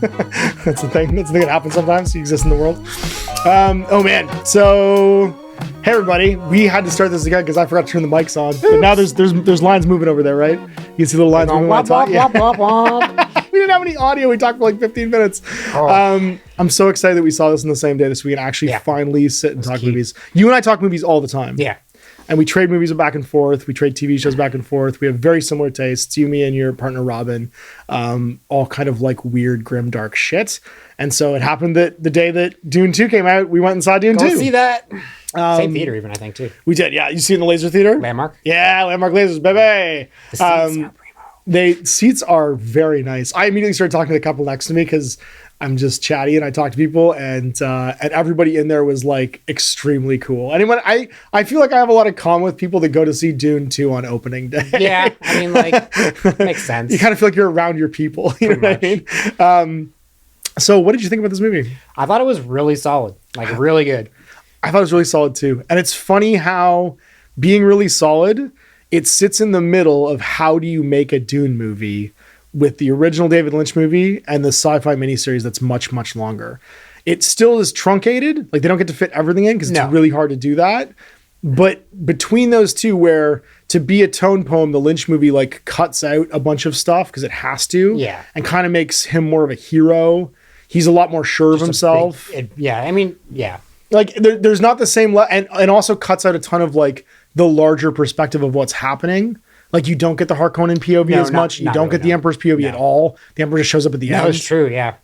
That's the thing. That's the thing that happens sometimes. You exist in the world. Oh man. So, hey everybody. We had to start this again because I forgot to turn the mics on. But now there's lines moving over there, right? You can see the lines moving when I talk. We didn't have any audio. We talked for like 15 minutes. Oh. I'm so excited that we saw this on the same day so we can actually finally sit and talk movies. You and I talk movies all the time. Yeah. And we trade movies back and forth. We trade TV shows back and forth. We have very similar tastes. You, me, and your partner, Robin, all kind of like weird, grim, dark shit. And so it happened that the day that Dune 2 came out, we went and saw Dune 2. Go see that. Same theater even, I think, too. We did, yeah. You see it in the laser theater? Landmark? Yeah, Landmark Lasers, baby. The seats are primo. Seats are very nice. I immediately started talking to the couple next to me because I'm just chatty and I talk to people and everybody in there was like extremely cool. Anyone, I feel like I have a lot of common with people that go to see Dune 2 on opening day. Yeah, I mean, like, makes sense. You kind of feel like you're around your people. You know what I mean? So what did you think about this movie? I thought it was really solid, like really good. I thought it was really solid too. And it's funny how being really solid, it sits in the middle of how do you make a Dune movie with the original David Lynch movie and the sci-fi miniseries that's much, much longer. It still is truncated. Like they don't get to fit everything in because it's really hard to do that. But between those two, where to be a tone poem, the Lynch movie like cuts out a bunch of stuff because it has to. Yeah. And kind of makes him more of a hero. He's a lot more sure of himself. Like there's not the same, and also cuts out a ton of like the larger perspective of what's happening. Like you don't get the Harkonnen POV as much. You don't get the Emperor's POV at all. The Emperor just shows up at the end. That was true, yeah.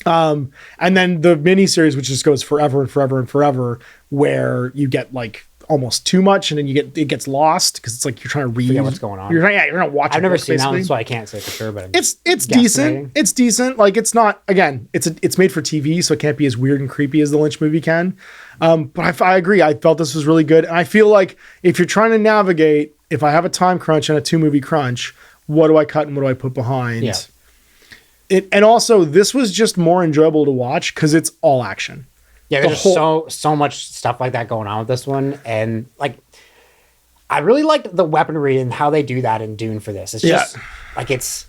And then the miniseries, which just goes forever and forever and forever, where you get like almost too much, and then it gets lost because it's like you're trying to read what's going on. You're not watching. I've never seen that one, so I can't say for sure. But it's decent. It's decent. Like it's not. Again, it's made for TV, so it can't be as weird and creepy as the Lynch movie can. But I agree. I felt this was really good, and I feel like if you're trying to navigate, if I have a time crunch and a 2-movie crunch, what do I cut and what do I put behind? Yeah. And also, this was just more enjoyable to watch because it's all action. Yeah, there's just so much stuff like that going on with this one. And like, I really liked the weaponry and how they do that in Dune for this. It's just like, it's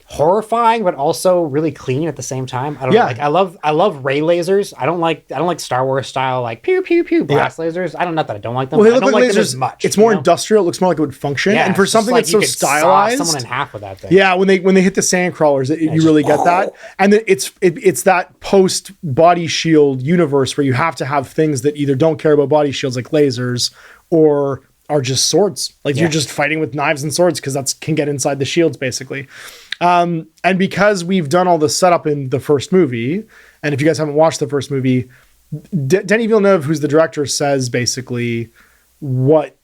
horrifying, but also really clean at the same time. I don't know. Like, I love ray lasers. I don't like Star Wars style, like pew, pew, pew blast lasers. I don't know that I don't like them. Well, they look look like lasers, them as much. It's more industrial. It looks more like it would function. Yeah, and for something like that's so stylized, saw someone in half with that thing. Yeah, when they hit the sand crawlers, you really get that. And then it's that post body shield universe where you have to have things that either don't care about body shields like lasers or are just swords. Like you're just fighting with knives and swords because that can get inside the shields basically. And because we've done all the setup in the first movie, and if you guys haven't watched the first movie, Denis Villeneuve, who's the director, says basically, what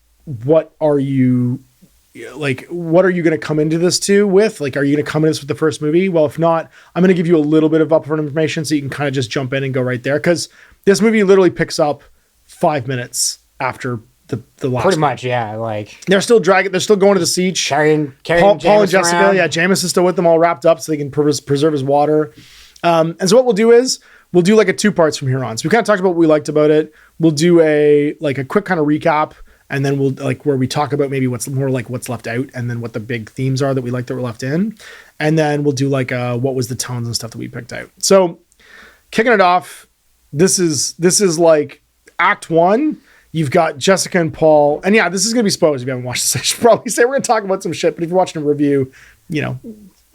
are you going to come into this with? Like, are you going to come into this with the first movie? Well, if not, I'm going to give you a little bit of upfront information so you can kind of just jump in and go right there. Cause this movie literally picks up 5 minutes after the last pretty much, yeah. Like they're still going to the siege. Carrying Paul and Jessica, around. yeah, Jameis is still with them, all wrapped up, so they can preserve his water. And so what we'll do is we'll do like a 2 parts from here on. So we kind of talked about what we liked about it. We'll do a quick kind of recap, and then we'll like where we talk about maybe what's left out, and then what the big themes are that we like that were left in, and then we'll do like what was the tones and stuff that we picked out. So kicking it off, this is like Act 1. You've got Jessica and Paul. And yeah, this is going to be spoilers if you haven't watched this. I should probably say we're going to talk about some shit, but if you're watching a review, you know.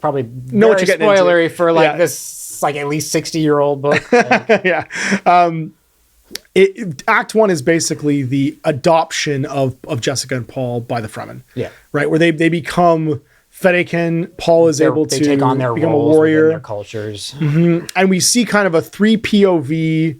Probably know what you're getting spoilery into. For like this like at least 60-year-old book. Like. Yeah. Act 1 is basically the adoption of Jessica and Paul by the Fremen. Yeah. Right? Where they become Fedaykin. Paul is able to take on their become a roles warrior. Their cultures. Mm-hmm. And we see kind of a 3 POV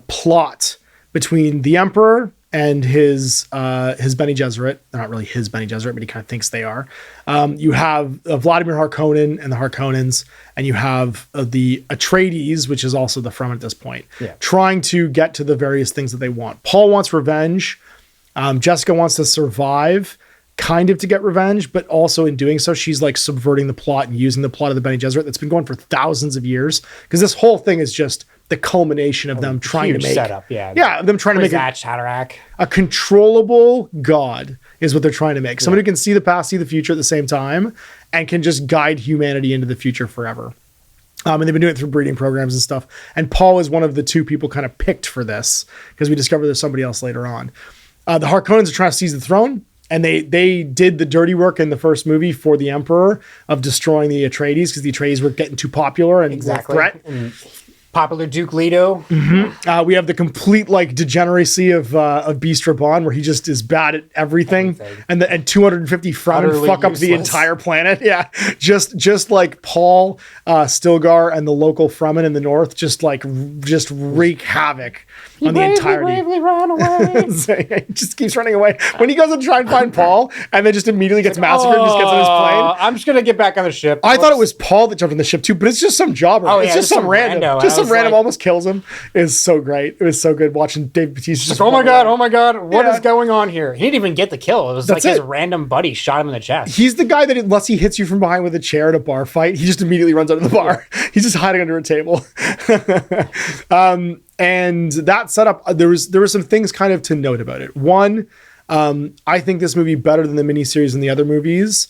plot between the Emperor and his Bene Gesserit. They're not really his Bene Gesserit, but he kind of thinks they are. You have Vladimir Harkonnen and the Harkonnens, and you have the Atreides, which is also the Fremen at this point, trying to get to the various things that they want. Paul wants revenge. Jessica wants to survive, kind of to get revenge, but also in doing so, she's like subverting the plot and using the plot of the Bene Gesserit that's been going for thousands of years. Because this whole thing is just the culmination of them trying to make setup, them trying to make a controllable god is what they're trying to make. Somebody who can see the past, see the future at the same time, and can just guide humanity into the future forever. And they've been doing it through breeding programs and stuff. And Paul is one of the 2 people kind of picked for this because we discover there's somebody else later on. The Harkonnens are trying to seize the throne, and they did the dirty work in the first movie for the Emperor of destroying the Atreides because the Atreides were getting too popular and were a threat. And popular Duke Leto. We have the complete like degeneracy of Beast Raban, where he just is bad at everything. And 250 Fremen fuck up the entire planet. Yeah, just like Paul Stilgar and the local Fremen in the north, just wreak havoc on the entirety. He bravely ran away. He just keeps running away. When he goes to try and find Paul, and then just immediately gets massacred and just gets on his plane. I'm just gonna get back on the ship. I thought it was Paul that jumped on the ship too, but it's just some jobber. It's just some random. Some random almost kills him. It's so great. It was so good watching Dave Bautista. Just, oh my god, what is going on here? He didn't even get the kill. It was his random buddy shot him in the chest. He's the guy that unless he hits you from behind with a chair at a bar fight, he just immediately runs out of the bar. He's just hiding under a table. And that setup, there were some things kind of to note about it. One, I think this movie, better than the miniseries and the other movies,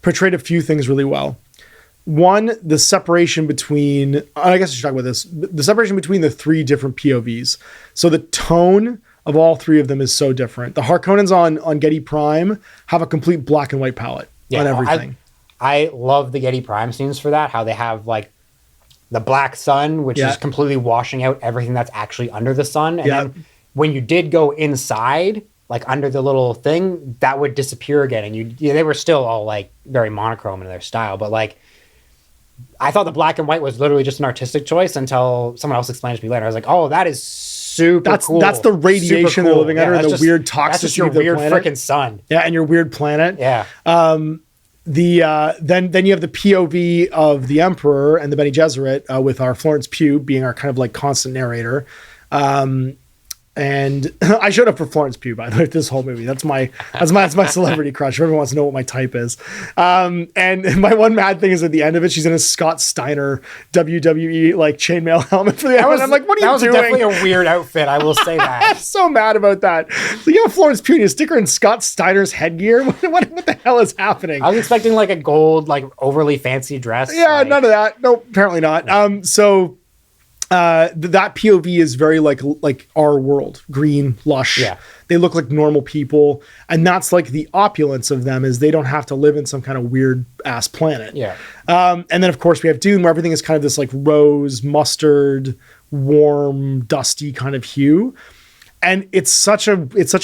portrayed a few things really well. One, the separation between, I guess I should talk about this, the separation between the 3 different POVs. So the tone of all 3 of them is so different. The Harkonnens on Getty Prime have a complete black and white palette on everything. I love the Getty Prime scenes for that, how they have like the black sun, which is completely washing out everything that's actually under the sun. And then when you did go inside, like under the little thing, that would disappear again. And they were still all like very monochrome in their style, but like, I thought the black and white was literally just an artistic choice until someone else explained it to me later. I was like, oh, that is super cool. That's the radiation they're living under, and the weird toxicity that's just your of the weird planet. freaking sun. Yeah, and your weird planet. Yeah. Then you have the POV of the Emperor and the Bene Gesserit with our Florence Pugh being our kind of like constant narrator. And I showed up for Florence Pugh, by the way, this whole movie. That's my celebrity crush. Everyone wants to know what my type is. And my one mad thing is at the end of it, she's in a Scott Steiner WWE like chainmail helmet for the end. I'm like, what are you doing? That was definitely a weird outfit. I will say that. I'm so mad about that. So you have Florence Pugh, you stick her in Scott Steiner's headgear. What the hell is happening? I was expecting like a gold, like overly fancy dress. Yeah, none of that. No, apparently not. That POV is very like our world, green, lush. Yeah. They look like normal people. And that's like the opulence of them is they don't have to live in some kind of weird ass planet. Yeah. And then of course we have Dune where everything is kind of this like rose, mustard, warm, dusty kind of hue. And it's such a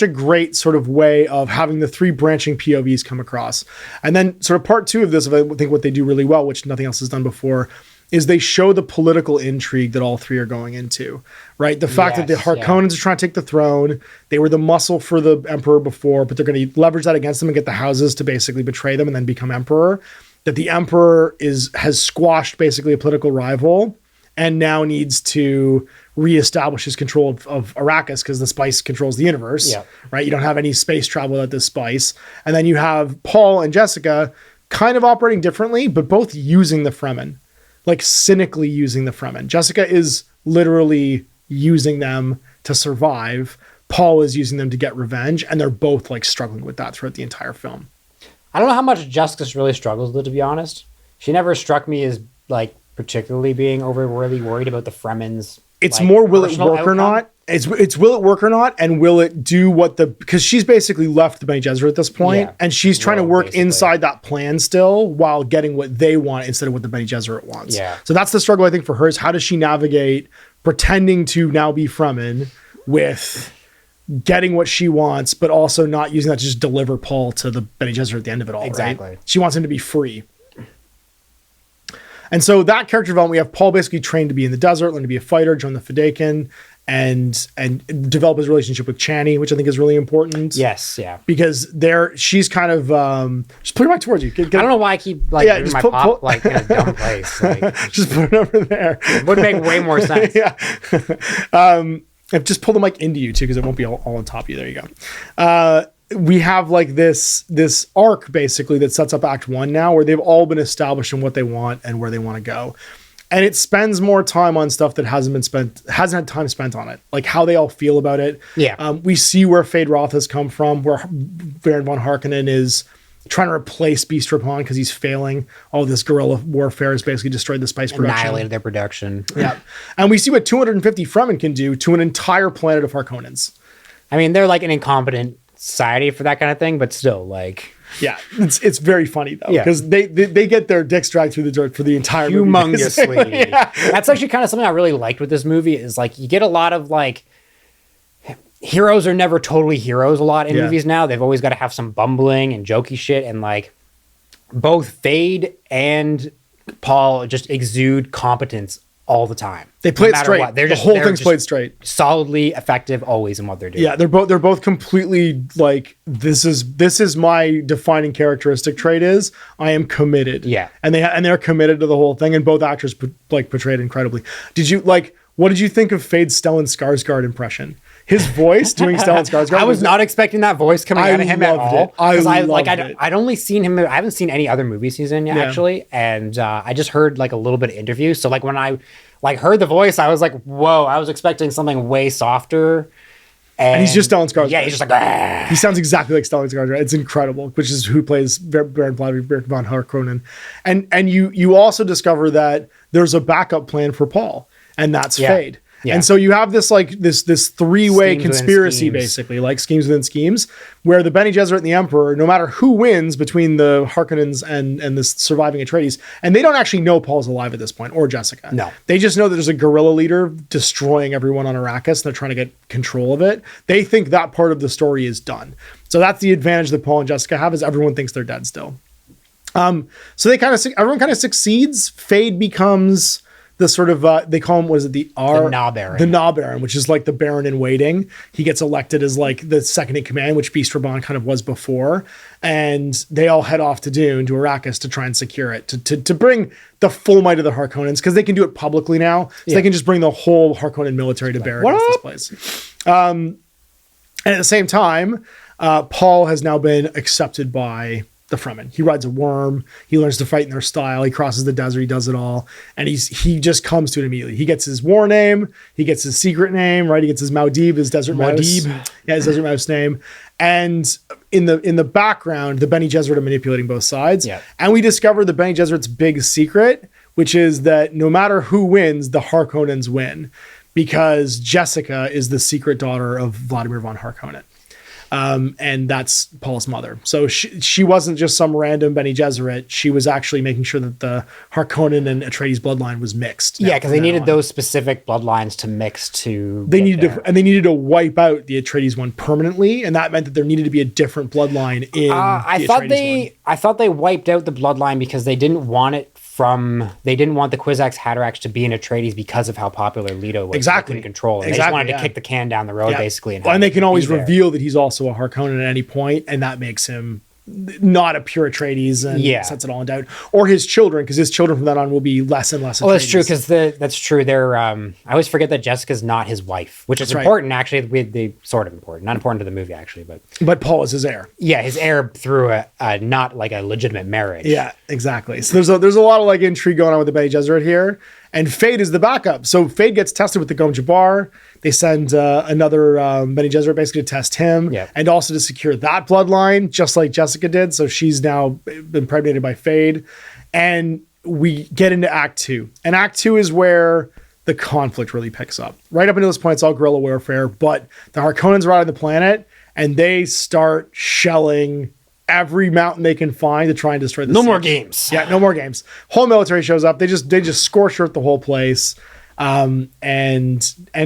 great sort of way of having the 3 branching POVs come across. And then sort of part 2 of this, I think what they do really well, which nothing else has done before, is they show the political intrigue that all 3 are going into, right? The fact that the Harkonnens are trying to take the throne, they were the muscle for the Emperor before, but they're going to leverage that against them and get the houses to basically betray them and then become Emperor. That the Emperor has squashed basically a political rival and now needs to reestablish his control of Arrakis because the spice controls the universe, right? You don't have any space travel without this spice. And then you have Paul and Jessica kind of operating differently, but both using the Fremen. Like cynically using the Fremen. Jessica is literally using them to survive. Paul is using them to get revenge, and they're both like struggling with that throughout the entire film. I don't know how much Jessica really struggles with it, to be honest. She never struck me as like particularly being really worried about the Fremen's. It's like, more will it work or not? It's will it work or not, and will it do what because she's basically left the Bene Gesserit at this point, and she's trying to work inside that plan still while getting what they want instead of what the Bene Gesserit wants. Yeah. So that's the struggle I think for her is how does she navigate pretending to now be Fremen with getting what she wants, but also not using that to just deliver Paul to the Bene Gesserit at the end of it all. Exactly. Right? She wants him to be free. And so that character development, we have Paul basically trained to be in the desert, learn to be a fighter, join the Fedaykin, and develop his relationship with Chani, which I think is really important. Yes, yeah. Because she's kind of just put it right towards you. I don't know why I keep like moving my pop like in a dumb place. Like, just put it over there. It would make way more sense. Yeah. Just pull the mic into you too, because it won't be all on top of you. There you go. We have like this arc basically that sets up Act 1 now, where they've all been established in what they want and where they want to go. And it spends more time on stuff that hasn't had time spent on it, like how they all feel about it. Yeah. We see where Fade Roth has come from, where Baron von Harkonnen is trying to replace Beast Rippon because he's failing. All this guerrilla warfare has basically destroyed the spice production. Annihilated their production. Yeah. And we see what 250 Fremen can do to an entire planet of Harkonnens. I mean, they're like an incompetent society for that kind of thing, but still, like... Yeah, it's very funny, though, because they get their dicks dragged through the dirt for the entire humongously. movie. Yeah. That's actually kind of something I really liked with this movie, is like you get a lot of like... Heroes are never totally heroes a lot in movies now. They've always got to have some bumbling and jokey shit, and like both Fade and Paul just exude competence all the time. They play it straight. The whole thing's played straight. Solidly effective always in what they're doing. Yeah, they're both completely like, this is my defining characteristic trait is I am committed. Yeah. And they're committed to the whole thing, and both actors portrayed incredibly. What did you think of Fade's Stellan Skarsgård impression? His voice doing Stellan Skarsgård. I was not expecting that voice coming out of him at all. I'd only seen him. I haven't seen any other movies he's in yet, actually, and I just heard like a little bit of interview. So like when I like heard the voice, I was like, whoa! I was expecting something way softer. And he's just Stellan Skarsgård. Yeah, he's just like, ah. He sounds exactly like Stellan Skarsgård. It's incredible, which is who plays Baron Vladimir von Harkonnen. And you also discover that there's a backup plan for Paul, and that's Fade. Yeah. And so you have this like this three-way conspiracy, basically, like schemes within schemes, where the Bene Gesserit and the Emperor, no matter who wins between the Harkonnens and this surviving Atreides, and they don't actually know Paul's alive at this point, or Jessica. No. They just know that there's a guerrilla leader destroying everyone on Arrakis, and they're trying to get control of it. They think that part of the story is done. So that's the advantage that Paul and Jessica have, is everyone thinks they're dead still. So everyone kind of succeeds. Fade becomes the sort of they call him, what is it, the Na Baron. The Na Baron, which is like the Baron in waiting. He gets elected as like the second in command, which Beast Ribbon kind of was before, and they all head off to Dune, to Arrakis, to try and secure it, to bring the full might of the Harkonnens, because they can do it publicly now, so they can just bring the whole Harkonnen military to bear against this place. And at the same time, Paul has now been accepted by the Fremen. He rides a worm. He learns to fight in their style. He crosses the desert. He does it all. And he just comes to it immediately. He gets his war name. He gets his secret name, right? He gets his Muad'Dib, his desert mouse. Yeah, his desert mouse name. And in the background, the Bene Gesserit are manipulating both sides. Yeah. And we discover the Bene Gesserit's big secret, which is that no matter who wins, the Harkonnens win, because Jessica is the secret daughter of Vladimir von Harkonnen. And that's Paul's mother. So she wasn't just some random Bene Gesserit. She was actually making sure that the Harkonnen and Atreides bloodline was mixed. Yeah, because they needed those specific bloodlines to mix to. They needed to wipe out the Atreides one permanently, and that meant that there needed to be a different bloodline in. I thought they wiped out the bloodline because they didn't want it. They didn't want the Kwisatz Haderach to be an Atreides because of how popular Leto was. Exactly. In control. And they just wanted to kick the can down the road, basically. And they can always reveal that he's also a Harkonnen at any point, and that makes him not a pure Atreides and sets it all in doubt. Or his children, because his children from that on will be less and less Atreides. Oh, that's true, because that's true. They're I always forget that Jessica's not his wife, which is important, actually. They sort of important. Not important to the movie, actually, but Paul is his heir. Yeah, his heir through a not like a legitimate marriage. Yeah, exactly. So there's a lot of like intrigue going on with the Bene Gesserit here. And Fade is the backup. So Fade gets tested with the Gom Jabbar. They send another Bene Gesserit basically to test him and also to secure that bloodline, just like Jessica did. So she's now been impregnated by Fade. And we get into Act 2. And Act 2 is where the conflict really picks up. Right up until this point, it's all guerrilla warfare. But the Harkonnens are out on the planet, and they start shelling every mountain they can find to try and destroy the city. More games. Yeah, no more games. Whole military shows up. They just scorch earth the whole place, and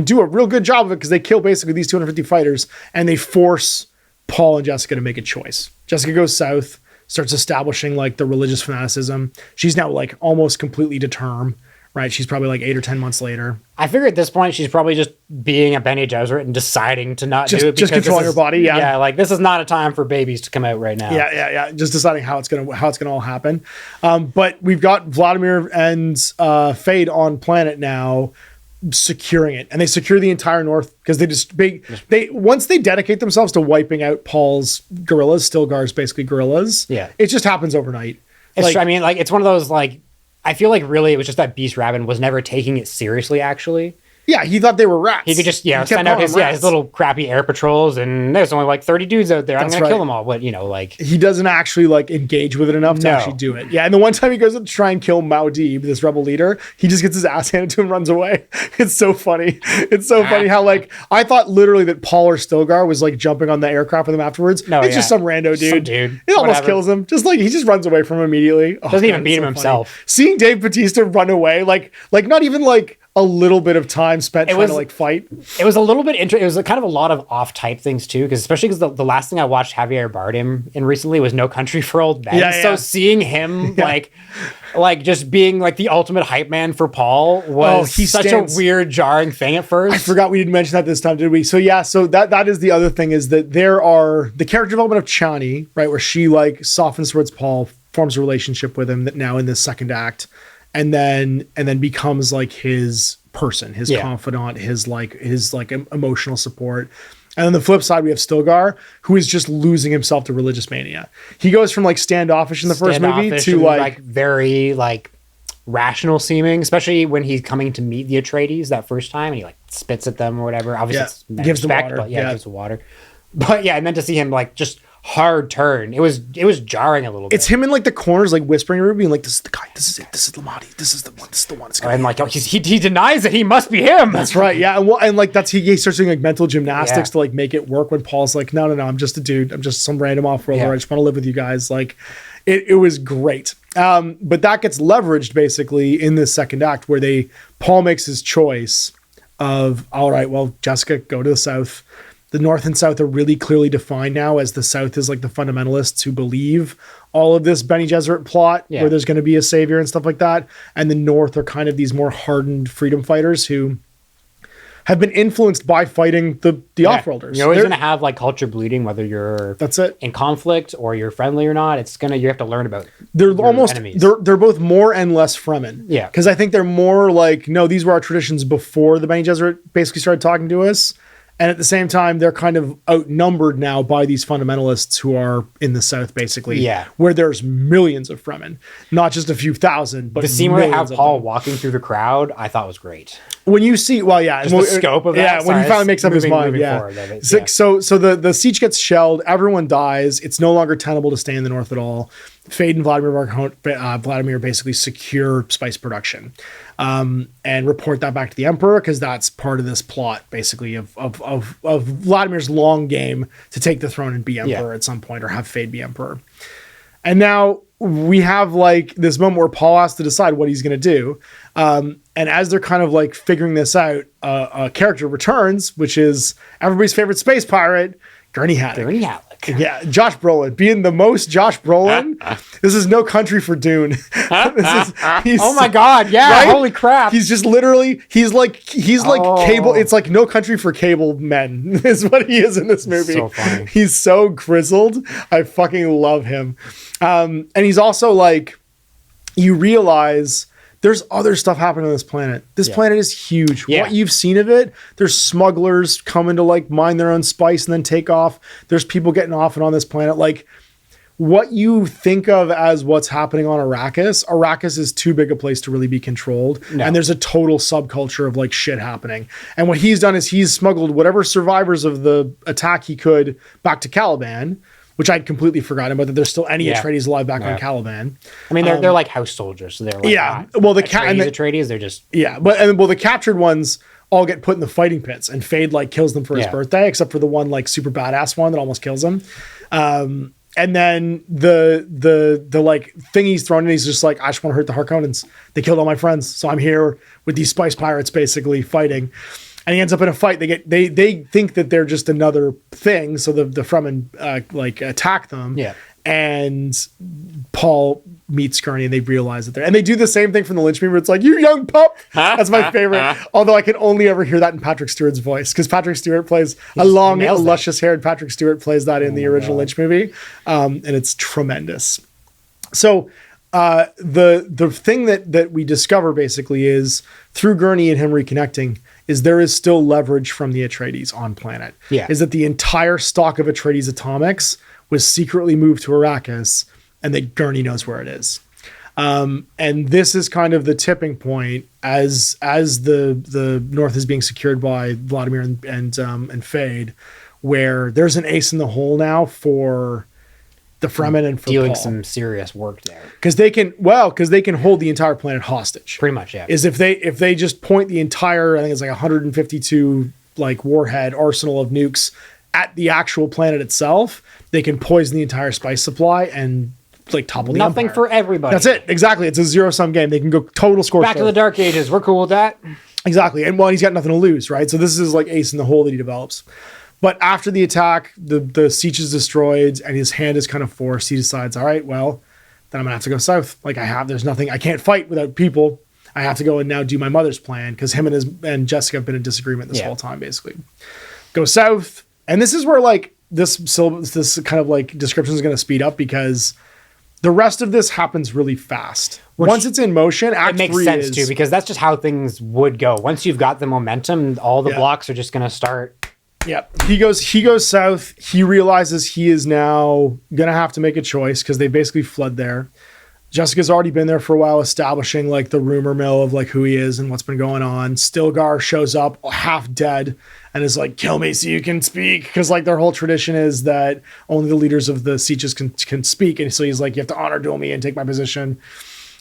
do a real good job of it, because they kill basically these 250 fighters, and they force Paul and Jessica to make a choice. Jessica goes south, starts establishing like the religious fanaticism. She's now like almost completely determined. Right, she's probably like 8 or 10 months later. I figure at this point she's probably just being a Bene Gesserit and deciding to not do it. Just controlling her body. Yeah, like this is not a time for babies to come out right now. Yeah. Just deciding how it's gonna all happen. But we've got Vladimir and Fade on planet now, securing it, and they secure the entire north, because they once they dedicate themselves to wiping out Paul's guerrillas, Stilgar's basically guerrillas. Yeah, it just happens overnight. It's true. I mean, like it's one of those like. I feel like really it was just that Beast Rabban was never taking it seriously, actually. Yeah, he thought they were rats. He could just, He kept send out calling them his little crappy air patrols, and there's only like 30 dudes out there. I'm That's going to kill right. them all. But, like... He doesn't actually like engage with it enough to No. actually do it. Yeah, and the one time he goes to try and kill Muad'Dib, this rebel leader, he just gets his ass handed to him and runs away. It's so funny. It's so funny how like I thought literally that Paul or Stilgar was like jumping on the aircraft with him afterwards. No, it's just some rando dude. Some dude. He almost Whatever. kills him. Just like he just runs away from him immediately. Oh, Doesn't even God, beat it's him so himself. funny. Seeing Dave Bautista run away, like not even like a little bit of time spent trying to like fight. It was a little bit interesting. It was kind of a lot of off-type things too, because especially because the last thing I watched Javier Bardem in recently was No Country for Old Men. Yeah, so yeah. seeing him like just being like the ultimate hype man for Paul was such a weird, jarring thing at first. I forgot we didn't mention that this time, did we? So yeah, so that is the other thing, is that there are the character development of Chani, right, where she like softens towards Paul, forms a relationship with him that now in this second act, and then becomes like his person, his confidant, his emotional support. And on the flip side, we have Stilgar, who is just losing himself to religious mania. He goes from like standoffish in the first movie to like very like rational seeming, especially when he's coming to meet the Atreides that first time, and he like spits at them or whatever. Obviously, it's gives them respect, water. but gives the water. But and then to see him like just hard turn, it was jarring a little bit. It's him in like the corners, like whispering to her, being like, "This is the guy. This is it. This is Lamati. This is the one. This is the one." It's and like he denies that he must be him. That's right. Yeah, and like that's he starts doing like mental gymnastics to like make it work. When Paul's like, "No, I'm just a dude. I'm just some random off-worlder. I just want to live with you guys." Like, it was great. But that gets leveraged basically in the second act, where Paul makes his choice of, all right, well, Jessica, go to the south. The North and South are really clearly defined now, as the South is like the fundamentalists who believe all of this Bene Gesserit plot where there's going to be a savior and stuff like that. And the North are kind of these more hardened freedom fighters who have been influenced by fighting the off-worlders. You're always going to have like culture bleeding, whether you're in conflict or you're friendly or not. You have to learn about enemies. They're both more and less Fremen. Yeah. Because I think they're more like, no, these were our traditions before the Bene Gesserit basically started talking to us. And at the same time, they're kind of outnumbered now by these fundamentalists who are in the South, basically, where there's millions of Fremen, not just a few thousand, but the scene where they have Paul walking through the crowd, I thought was great. When you see, just the scope of that. Yeah, when he finally makes up his mind. So the siege gets shelled, everyone dies. It's no longer tenable to stay in the North at all. Fade and Vladimir basically secure spice production, and report that back to the Emperor, because that's part of this plot, basically, of Vladimir's long game to take the throne and be Emperor at some point, or have Fade be Emperor. And now we have like this moment where Paul has to decide what he's going to do. And as they're kind of like figuring this out, a character returns, which is everybody's favorite space pirate, Gurney Halleck. Yeah, Josh Brolin, being the most Josh Brolin. This is No Country for Dune. Oh my God! Yeah, right? Holy crap! He's just literally he's like cable. It's like No Country for Cable Men is what he is in this movie. So funny. He's so grizzled. I fucking love him. And he's also like, you realize there's other stuff happening on this planet. This planet is huge. What you've seen of it, there's smugglers coming to like mine their own spice and then take off. There's people getting off and on this planet. Like, what you think of as what's happening on Arrakis is too big a place to really be controlled. No. And there's a total subculture of like shit happening. And what he's done is he's smuggled whatever survivors of the attack he could back to Caliban, which I'd completely forgotten about, that there's still any Atreides alive back on Caliban. I mean, they're like house soldiers, so they're like well, the Atreides, they're just the captured ones all get put in the fighting pits, and Fade like kills them for his birthday, except for the one like super badass one that almost kills him. And then the like thing he's thrown in, he's just like, I just want to hurt the Harkonnens. They killed all my friends, so I'm here with these spice pirates basically fighting. And he ends up in a fight. They think that they're just another thing, so the Fremen attack them. Yeah. And Paul meets Gurney, and they realize that they're, and they do the same thing from the Lynch movie where it's like, "You young pup." That's my favorite. Although I can only ever hear that in Patrick Stewart's voice, because Patrick Stewart plays a long, luscious-haired Patrick Stewart plays that in the original Lynch movie, and it's tremendous. So the thing that we discover basically is, through Gurney and him reconnecting, is there is still leverage from the Atreides on planet. Yeah. Is that the entire stock of Atreides atomics was secretly moved to Arrakis, and that Gurney knows where it is. And this is kind of the tipping point as the North is being secured by Vladimir and Fade, where there's an ace in the hole now for the Fremen and for doing Paul. some serious work there. Because they can hold the entire planet hostage. Pretty much, yeah. Is if they just point the entire, I think it's like 152 like warhead arsenal of nukes at the actual planet itself, they can poison the entire spice supply and like topple the Nothing empire. for everybody. That's it. Exactly. It's a zero-sum game. They can go total scorched Back to the earth. Dark Ages. We're cool with that. Exactly. And well, he's got nothing to lose, right? So this is like ace in the hole that he develops. But after the attack, the siege is destroyed and his hand is kind of forced. He decides, all right, well, then I'm gonna have to go south. Like there's nothing, I can't fight without people. I have to go and now do my mother's plan because him and Jessica have been in disagreement this whole time, basically. Go south. And this is where like this kind of like description is going to speed up because the rest of this happens really fast. Once it's in motion, Act 3 it makes sense too, because that's just how things would go. Once you've got the momentum, all the blocks are just going to start. Yeah. He goes south. He realizes he is now going to have to make a choice because they basically fled there. Jessica's already been there for a while, establishing like the rumor mill of like who he is and what's been going on. Stilgar shows up half dead and is like, kill me so you can speak. Cause like their whole tradition is that only the leaders of the sieges can speak. And so he's like, you have to honor duel me and take my position.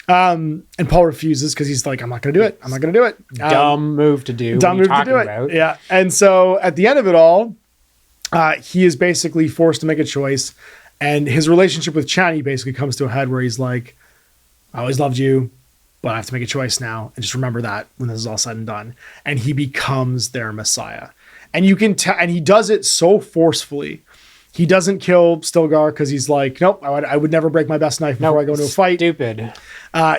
And Paul refuses because he's like, I'm not going to do it. I'm not going to do it. Dumb move to do. Dumb move to do it. About? Yeah. And so at the end of it all, he is basically forced to make a choice. And his relationship with Chani basically comes to a head where he's like, I always loved you, but I have to make a choice now. And just remember that when this is all said and done. And he becomes their messiah. And you can tell, and he does it so forcefully. He doesn't kill Stilgar because he's like, nope, I would never break my best knife before I go into a fight. Stupid.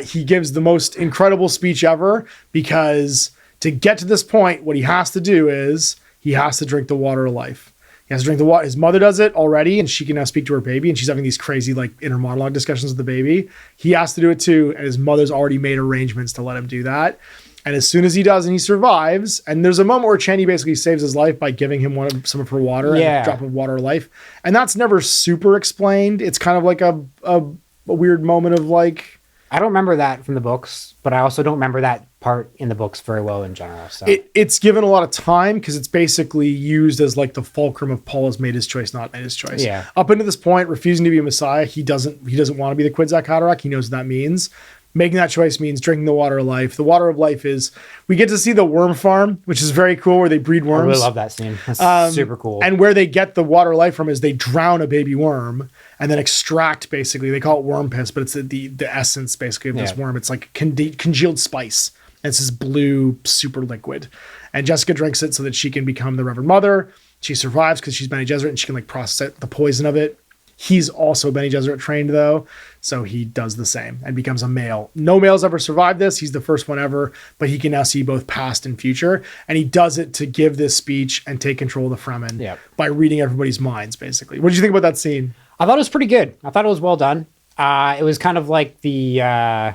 He gives the most incredible speech ever because to get to this point, what he has to do is he has to drink the water of life. He has to drink the water. His mother does it already, and she can now speak to her baby, and she's having these crazy like inner monologue discussions with the baby. He has to do it too, and his mother's already made arrangements to let him do that. And as soon as he does, and he survives, and there's a moment where Chani basically saves his life by giving him some of her water, and a drop of water of life, and that's never super explained. It's kind of like a weird moment of like. I don't remember that from the books, but I also don't remember that part in the books very well in general. So it's given a lot of time because it's basically used as like the fulcrum of Paul has made his choice, not made his choice. Yeah. Up until this point, refusing to be a messiah, he doesn't want to be the Kwisatz Haderach. He knows what that means. Making that choice means drinking the water of life. The water of life is, we get to see the worm farm, which is very cool, where they breed worms. I really love that scene. That's super cool. And where they get the water of life from is they drown a baby worm and then extract, basically, they call it worm piss, but it's the essence basically of this worm. It's like congealed spice. And it's this blue super liquid. And Jessica drinks it so that she can become the Reverend Mother. She survives because she's Bene Gesserit and she can like process the poison of it. He's also Bene Gesserit trained though, so he does the same and becomes a male. No males ever survived this. He's the first one ever, but he can now see both past and future. And he does it to give this speech and take control of the Fremen by reading everybody's minds, basically. What did you think about that scene? I thought it was pretty good. I thought it was well done. It was kind of like the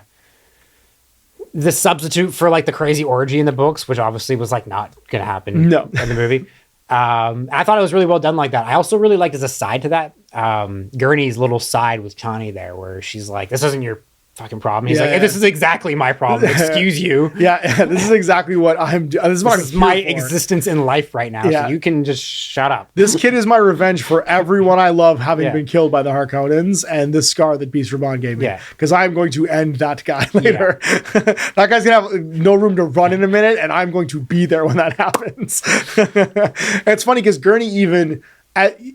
substitute for like the crazy orgy in the books, which obviously was like not gonna happen in the movie. I thought it was really well done like that. I also really liked as a side to that, Gurney's little side with Chani there, where she's like, this isn't your fucking problem. He's like, hey, this is exactly my problem. Excuse you. This is exactly what I'm doing. This is my existence in life right now. So you can just shut up. This kid is my revenge for everyone I love having been killed by the Harkonnens and this scar that Beast Raban gave me. Because I'm going to end that guy later. That guy's going to have no room to run in a minute, and I'm going to be there when that happens. It's funny because Gurney even...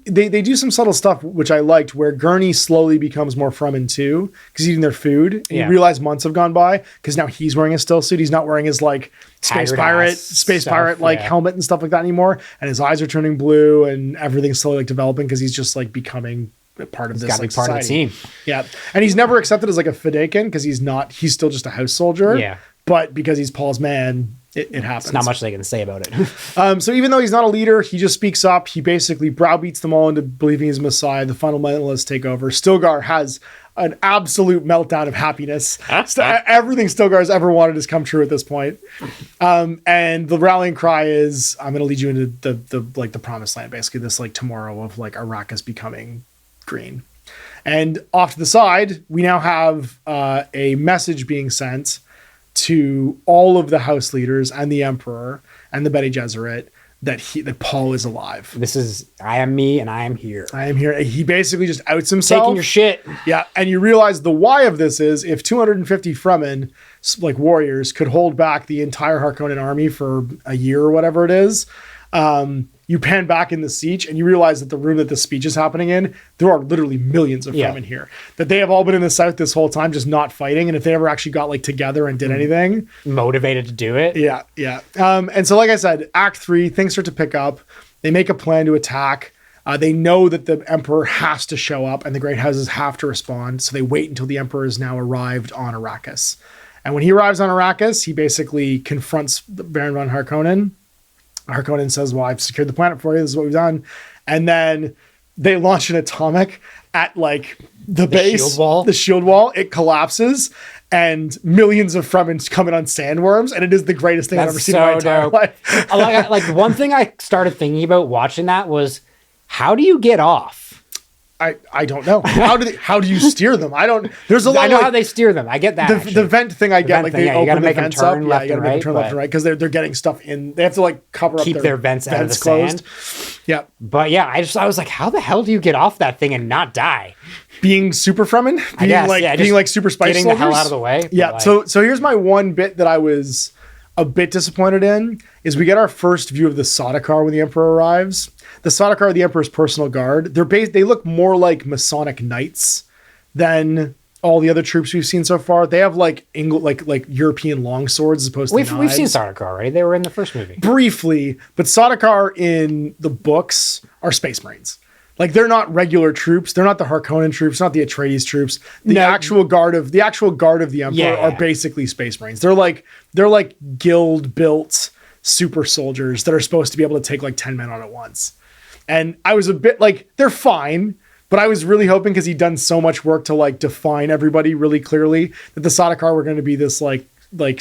They do some subtle stuff which I liked, where Gurney slowly becomes more Fremen too because he's eating their food. And you realize months have gone by because now he's wearing a still suit. He's not wearing his like space pirate like helmet and stuff like that anymore. And his eyes are turning blue and everything's slowly like developing because he's just like becoming part of this like, part of the team. Yeah, and he's never accepted as like a Fedaykin because he's not. He's still just a house soldier. Yeah, but because he's Paul's man. It happens. It's not much they can say about it. So even though he's not a leader, he just speaks up. He basically browbeats them all into believing he's Messiah. The fundamentalists take over. Stilgar has an absolute meltdown of happiness. Everything Stilgar's ever wanted has come true at this point. And the rallying cry is, I'm going to lead you into the promised land, basically this like tomorrow of like Arrakis becoming green. And off to the side, we now have a message being sent to all of the house leaders and the Emperor and the Bene Gesserit that Paul is alive. This is, I am me and I am here. I am here. He basically just outs himself. Taking your shit. Yeah. And you realize the why of this is if 250 Fremen, like warriors, could hold back the entire Harkonnen army for a year or whatever it is, you pan back in the siege and you realize that the room that the speech is happening in, there are literally millions of Fremen here. That they have all been in the south this whole time, just not fighting. And if they ever actually got like together and did anything, motivated to do it. Yeah, yeah. And so, like I said, Act 3, things start to pick up. They make a plan to attack. They know that the Emperor has to show up and the Great Houses have to respond. So they wait until the Emperor is now arrived on Arrakis. And when he arrives on Arrakis, he basically confronts Baron von Harkonnen. Harkonnen says, well, I've secured the planet for you. This is what we've done. And then they launch an atomic at like the base, shield wall. The shield wall. It collapses and millions of Fremen come in on sandworms. And it is the greatest thing I've ever seen in my entire life. Like one thing I started thinking about watching that was, how do you get off? I don't know. How do you steer them? There's a lot. I know how they steer them. I get that. The vent thing I get, like they open the vents up. Yeah, you gotta make them turn left and right because they're getting stuff in. They have to like cover up their vents out of the closed. Sand. Yeah. But yeah, I was like, how the hell do you get off that thing and not die? Being super Fremen, being like super spice getting soldiers. The hell out of the way. Yeah. Like, so here's my one bit that I was a bit disappointed in is we get our first view of the Sardaukar when the Emperor arrives. The Sardaukar are the Emperor's personal guard. They look more like Masonic knights than all the other troops we've seen so far. They have like European long swords as opposed to we've seen Sardaukar already. They were in the first movie briefly, but Sardaukar in the books are Space Marines. Like they're not regular troops. They're not the Harkonnen troops, not the Atreides troops. The actual guard of the Emperor are basically Space Marines. They're like guild built super soldiers that are supposed to be able to take like 10 men on at once. And I was a bit like, they're fine, but I was really hoping because he'd done so much work to like define everybody really clearly that the Sardaukar were going to be this like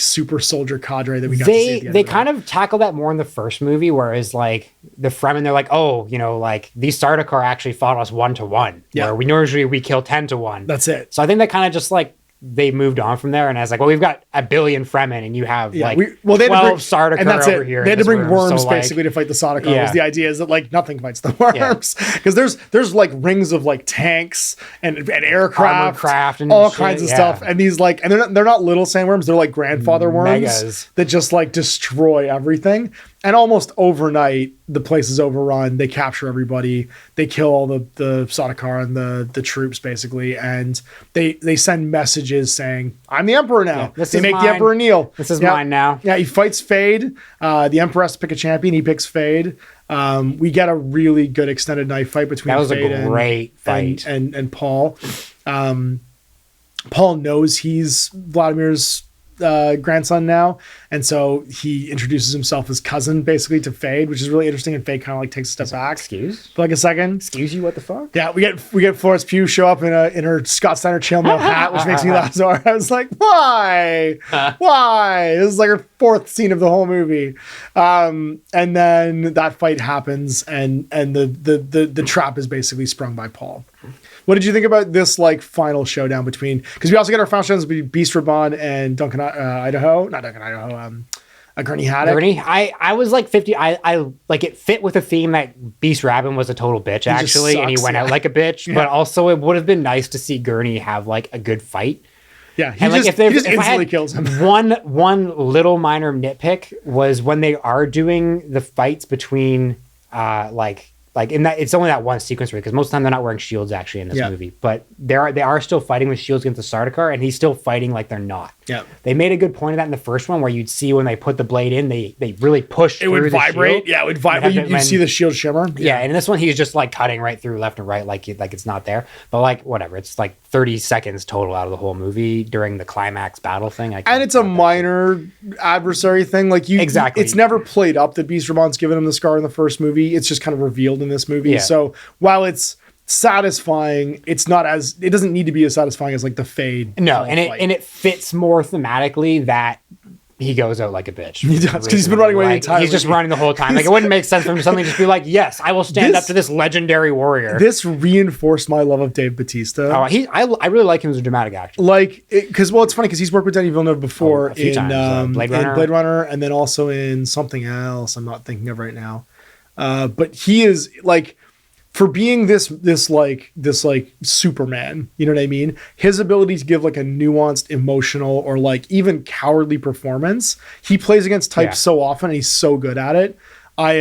super soldier cadre that we got to see at the end they kind of tackle that more in the first movie, whereas like the Fremen, they're like, oh, like these Sardaukar actually fought us 1-1. Yeah. Where we usually we kill 10-1. That's it. So I think that kind of just like they moved on from there, and I was like, well, we've got 1 billion Fremen, and you have 12 Sardaukar over here. They had to bring worms basically to fight the Sardaukar. Yeah. The idea is that like nothing fights the worms because there's like rings of like tanks and aircraft and all shit, kinds of stuff, and these like and they're not little sandworms, they're like grandfather worms Megas. that just like destroy everything. And almost overnight, the place is overrun. They capture everybody. They kill all the Sardaukar and the troops, basically. And they send messages saying, I'm the Emperor now. Yeah, they make the Emperor kneel. This is mine now. Yeah, he fights Fade. The Emperor has to pick a champion. He picks Fade. We get a really good extended knife fight between Fade a great fight. And Paul. Paul knows he's Vladimir's grandson now, and so he introduces himself as cousin basically to Fade, which is really interesting, and Fade kind of like takes a step back for like a second. Excuse you, what the fuck? Yeah, we get Florence Pugh show up in her Scott Steiner chainmail hat, which makes me laugh so hard. I was like, why this is like her fourth scene of the whole movie. And then that fight happens, and the trap is basically sprung by Paul. What did you think about this like final showdown between? Because we also get our final showdowns between Beast Raban and Gurney Haddock. Gurney, I was like 50. I like it fit with the theme that Beast Rabin was a total bitch actually, and he went out like a bitch. Yeah. But also, it would have been nice to see Gurney have like a good fight. Yeah, he just instantly kills him. One little minor nitpick was when they are doing the fights between like in that, it's only that one sequence because most of the time they're not wearing shields actually in this movie, but they are still fighting with shields against the Sardaukar, and he's still fighting like they're not. Yeah, they made a good point of that in the first one where you'd see when they put the blade in, they really push. It would vibrate. Yeah, it would vibrate. You'd see the shield shimmer. Yeah, and in this one he's just like cutting right through left and right like it's not there. But like whatever, it's like 30 seconds total out of the whole movie during the climax battle thing. And it's a minor adversary thing. Like exactly, it's never played up that Beast Raban's given him the scar in the first movie. It's just kind of revealed in this movie. Yeah. So while it's satisfying, it doesn't need to be as satisfying as like the Fade. No, and it fits more thematically that he goes out like a bitch. He does, because he's been running away the entire He's just movie. running the whole time. Like, it wouldn't make sense for him to suddenly just be like, yes, I will stand up to this legendary warrior. This reinforced my love of Dave Bautista. Oh, I really like him as a dramatic actor. Like, because it's funny because he's worked with Denis Villeneuve before a few in, times. Blade Runner. in Blade Runner, and then also in something else I'm not thinking of right now. But he is like, for being this Superman, you know what I mean? His ability to give like a nuanced, emotional, or like even cowardly performance. He plays against types so often, and he's so good at it. He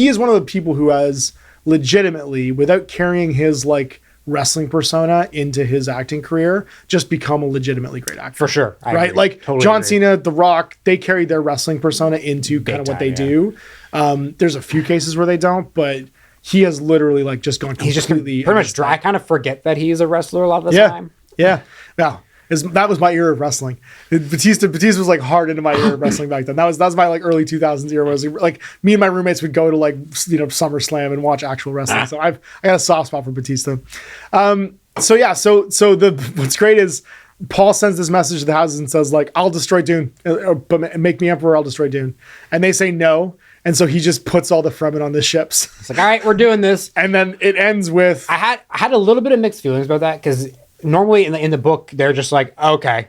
is one of the people who has legitimately, without carrying his like wrestling persona into his acting career, just become a legitimately great actor. For sure. Right? Agree. Like Totally John agree. Cena, The Rock, they carried their wrestling persona into kind of what they do. There's a few cases where they don't, but he has literally like just gone completely. He's just pretty much dry. I kind of forget that he's a wrestler a lot of the time. Yeah. No. That was my era of wrestling. Batista was like hard into my era of wrestling back then. That was my like early 2000s era. Where it was like me and my roommates would go to like, you know, SummerSlam and watch actual wrestling. So I got a soft spot for Batista. So what's great is Paul sends this message to the houses and says like, I'll destroy Dune, but make me emperor, I'll destroy Dune. And they say no. And so he just puts all the Fremen on the ships. It's like, all right, we're doing this. And then it ends with, I had a little bit of mixed feelings about that, because normally in the book they're just like, okay,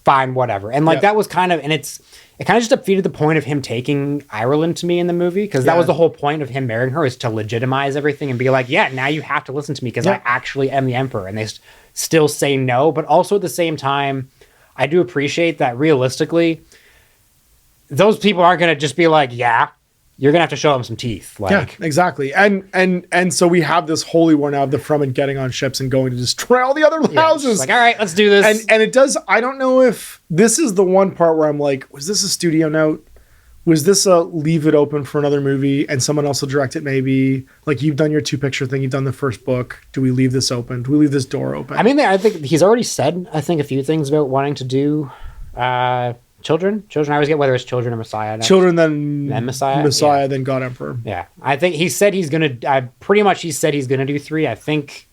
fine, whatever. And like that was kind of, and it kind of just defeated the point of him taking Ireland to me in the movie, because that was the whole point of him marrying her, is to legitimize everything and be like, yeah, now you have to listen to me because I actually am the emperor. And they still say no, but also at the same time, I do appreciate that realistically, those people aren't going to just be like, yeah, you're going to have to show them some teeth. Like, yeah, exactly. And so we have this holy war now of the Fremen getting on ships and going to destroy all the other houses. Like, all right, let's do this. And it does, I don't know if this is the one part where I'm like, was this a studio note? Was this a leave it open for another movie and someone else will direct it maybe? Like, you've done your 2-picture thing, you've done the first book. Do we leave this open? Do we leave this door open? I mean, I think he's already said, I think, a few things about wanting to do Children. I always get whether it's Children or Messiah. Children, then Messiah, then God Emperor. Yeah, I think he said he's gonna. He said he's gonna do 3. I think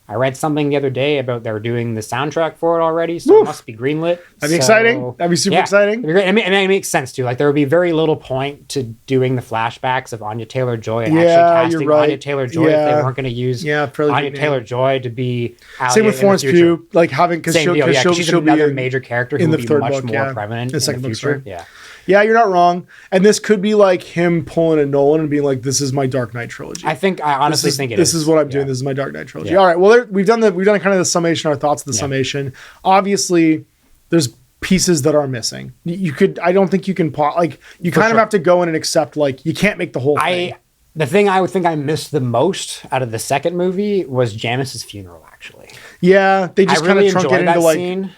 I read something the other day about they're doing the soundtrack for it already, so it must be greenlit. That'd be exciting. That'd be super exciting. It'd be great. I mean, it makes sense too. Like, there would be very little point to doing the flashbacks of Anya Taylor-Joy and actually casting Anya Taylor-Joy if they weren't going to use Anya Taylor-Joy to be Alia. Same with Florence Pugh, like having, because she's another major character in who the will be third much book, more prevalent in the second future. Book, yeah, you're not wrong. And this could be like him pulling a Nolan and being like, "This is my Dark Knight trilogy." I honestly think this is what I'm doing. This is my Dark Knight trilogy. Yeah. All right. Well, we've done kind of the summation, our thoughts of the summation. Obviously, there's pieces that are missing. I don't think you can you kind of have to go in and accept, like, you can't make the whole thing. The thing I would think I missed the most out of the second movie was Janice's funeral, actually. Yeah, they just kind of trunk it into like scene,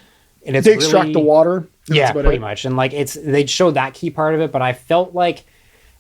and it's they extract the water. Yeah, pretty much. And like they showed that key part of it, but I felt like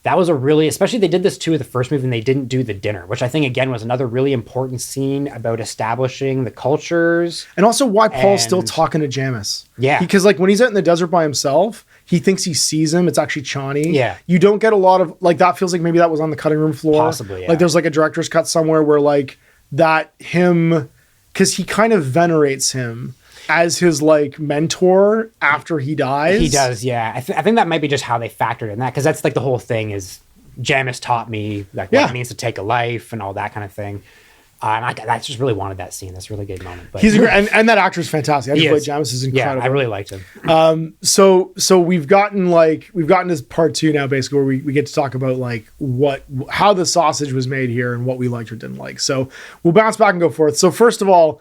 that was especially they did this too with the first movie, and they didn't do the dinner, which I think again was another really important scene about establishing the cultures. And also why Paul's still talking to Jamis. Yeah. Because like when he's out in the desert by himself, he thinks he sees him. It's actually Chani. Yeah. You don't get a lot of, like, that feels like maybe that was on the cutting room floor. Possibly, yeah. Like there's like a director's cut somewhere where like that because he kind of venerates him as his like mentor after he dies. He does, yeah. I think that might be just how they factored in that, because that's like the whole thing is Jamis taught me like what it means to take a life and all that kind of thing. And I just really wanted that scene. That's a really good moment. But he's a great, and that actor's fantastic. I just play Jamis is incredible. Yeah, I really liked him. So we've gotten to part 2 now, basically, where we get to talk about like how the sausage was made here and what we liked or didn't like. So we'll bounce back and go forth. So first of all,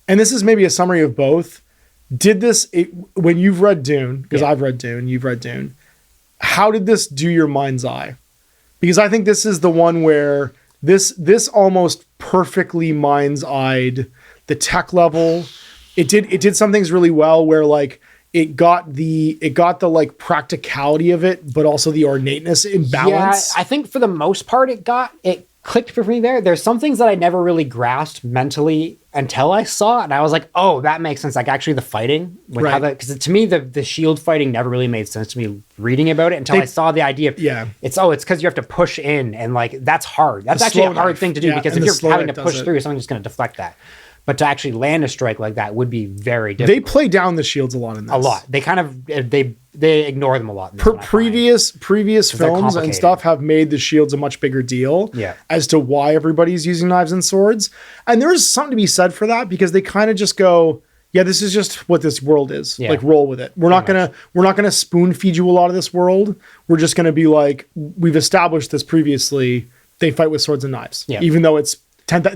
and this is maybe a summary of both. When you've read Dune, because I've read Dune, you've read Dune, how did this do your mind's eye? Because I think this is the one where this almost perfectly mind's eyed the tech level. It did some things really well where like it got the like practicality of it, but also the ornateness in balance. Yeah, I think for the most part it clicked for me there. There's some things that I never really grasped mentally until I saw it, and I was like, oh, that makes sense. Like actually the fighting, because to me the shield fighting never really made sense to me reading about it until I saw the idea of it's because you have to push in, and like that's hard. That's actually a hard thing to do, because if you're having to push through, something's just going to deflect that. But to actually land a strike like that would be very difficult. They play down the shields a lot in this. A lot. They kind of they ignore them a lot. In this one, previous films and stuff have made the shields a much bigger deal as to why everybody's using knives and swords. And there's something to be said for that, because they kind of just go, yeah, this is just what this world is. Like, roll with it. We're not gonna spoon feed you a lot of this world. We're just gonna be like, we've established this previously. They fight with swords and knives, even though it's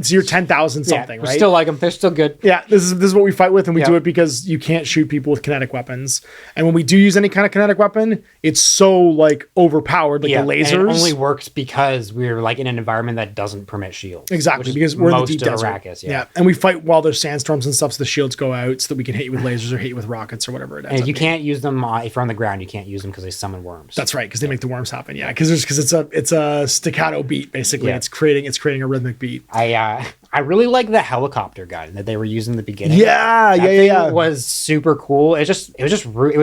year 10,000 something, right? Still like them. They're still good. Yeah, this is what we fight with, and we do it because you can't shoot people with kinetic weapons. And when we do use any kind of kinetic weapon, it's so like overpowered, like the lasers. And it only works because we're like in an environment that doesn't permit shields. Exactly, because we're in the deep desert. Arrakis, and we fight while there's sandstorms and stuff, so the shields go out so that we can hit you with lasers or hit you with rockets or whatever it is. And you can't use them if you're on the ground. You can't use them because they summon worms. That's right, because they make the worms happen. Yeah, because it's a staccato beat basically. It's creating a rhythmic beat. I really like the helicopter gun that they were using in the beginning. It was super cool. It was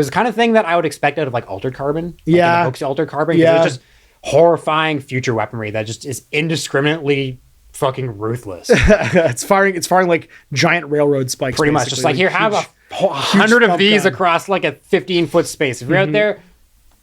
the kind of thing that I would expect out of like Altered Carbon. Like in the books Altered Carbon. It was just horrifying future weaponry that just is indiscriminately fucking ruthless. it's firing like giant railroad spikes. Pretty much. Just like here, have 100 of these across like a 15-foot space. If you're out there,